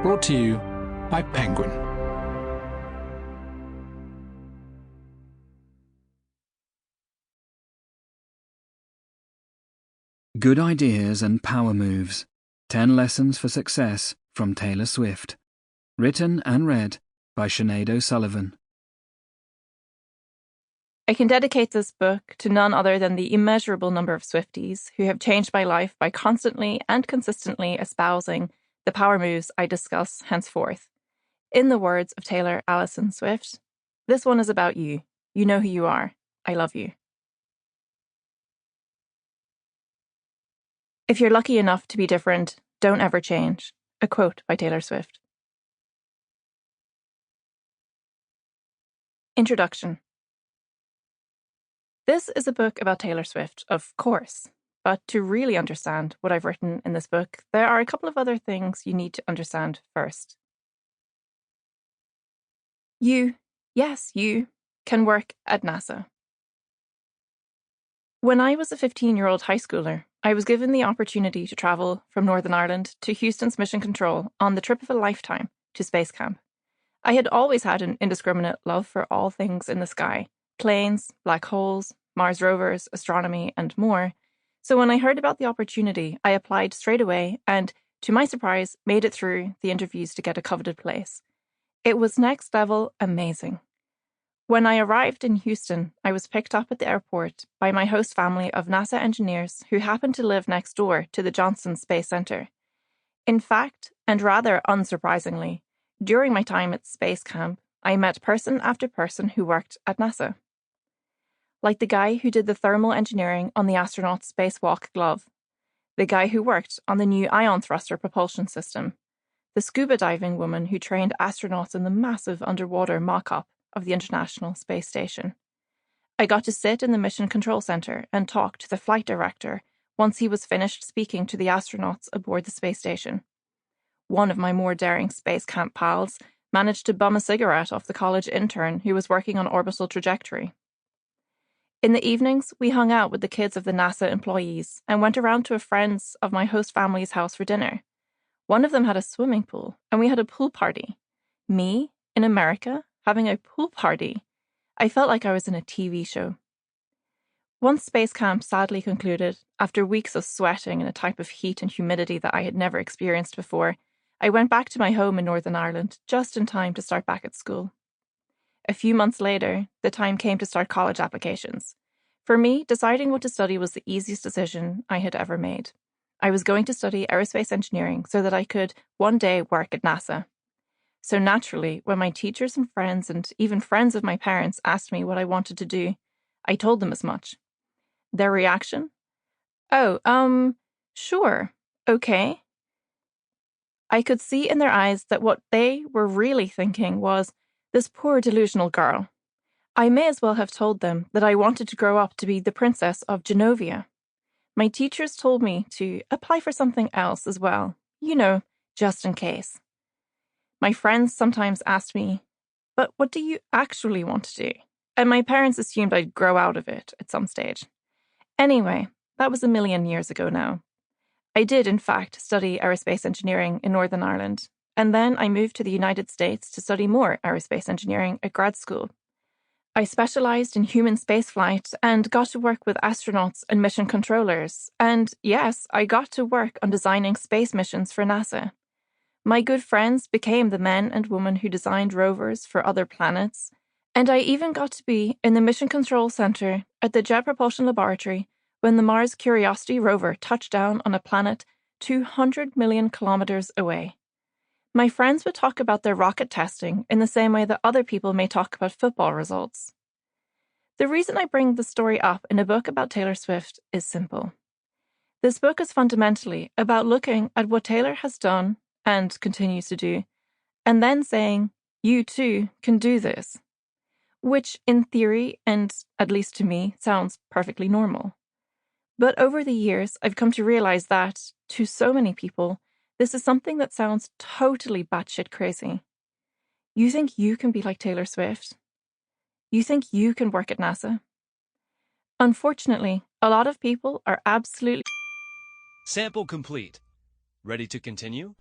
Brought to you by Penguin. Good Ideas and Power Moves. 10 Lessons for Success from Taylor Swift. Written and read by Sinéad O'Sullivan. I can dedicate this book to none other than the immeasurable number of Swifties who have changed my life by constantly and consistently espousing the power moves I discuss henceforth. In the words of Taylor Allison Swift, this one is about you. You know who you are. I love you. If you're lucky enough to be different, don't ever change. A quote by Taylor Swift. Introduction. This is a book about Taylor Swift, of course, but to really understand what I've written in this book, there are a couple of other things you need to understand first. You, yes, you, can work at NASA. When I was a 15-year-old high schooler, I was given the opportunity to travel from Northern Ireland to Houston's Mission Control on the trip of a lifetime to Space Camp. I had always had an indiscriminate love for all things in the sky: planes, black holes, Mars rovers, astronomy, and more. So when I heard about the opportunity, I applied straight away and, to my surprise, made it through the interviews to get a coveted place. It was next level amazing. When I arrived in Houston, I was picked up at the airport by my host family of NASA engineers who happened to live next door to the Johnson Space Center. In fact, and rather unsurprisingly, during my time at Space Camp, I met person after person who worked at NASA. Like the guy who did the thermal engineering on the astronaut's spacewalk glove, the guy who worked on the new ion thruster propulsion system, the scuba diving woman who trained astronauts in the massive underwater mock-up of the International Space Station. I got to sit in the Mission Control Center and talk to the flight director once he was finished speaking to the astronauts aboard the space station. One of my more daring Space Camp pals managed to bum a cigarette off the college intern who was working on orbital trajectory. In the evenings, we hung out with the kids of the NASA employees and went around to a friend's of my host family's house for dinner. One of them had a swimming pool, and we had a pool party. Me, in America, having a pool party. I felt like I was in a TV show. Once Space Camp sadly concluded, after weeks of sweating in a type of heat and humidity that I had never experienced before, I went back to my home in Northern Ireland just in time to start back at school. A few months later, the time came to start college applications. For me, deciding what to study was the easiest decision I had ever made. I was going to study aerospace engineering so that I could one day work at NASA. So naturally, when my teachers and friends even friends of my parents asked me what I wanted to do, I told them as much. Their reaction? Oh, sure, okay. I could see in their eyes that what they were really thinking was, this poor delusional girl. I may as well have told them that I wanted to grow up to be the Princess of Genovia. My teachers told me to apply for something else as well, just in case. My friends sometimes asked me, but what do you actually want to do? And my parents assumed I'd grow out of it at some stage. Anyway, that was a million years ago now. I did, in fact, study aerospace engineering in Northern Ireland, and then I moved to the United States to study more aerospace engineering at grad school. I specialized in human spaceflight and got to work with astronauts and mission controllers, and yes, I got to work on designing space missions for NASA. My good friends became the men and women who designed rovers for other planets, and I even got to be in the Mission Control Center at the Jet Propulsion Laboratory when the Mars Curiosity rover touched down on a planet 200 million kilometers away. My friends would talk about their rocket testing in the same way that other people may talk about football results. The reason I bring the story up in a book about Taylor Swift is simple. This book is fundamentally about looking at what Taylor has done and continues to do, and then saying, you too can do this. Which, in theory, and at least to me, sounds perfectly normal. But over the years, I've come to realize that, to so many people, this is something that sounds totally batshit crazy. You think you can be like Taylor Swift? You think you can work at NASA? Unfortunately, a lot of people are absolutely... Sample complete. Ready to continue?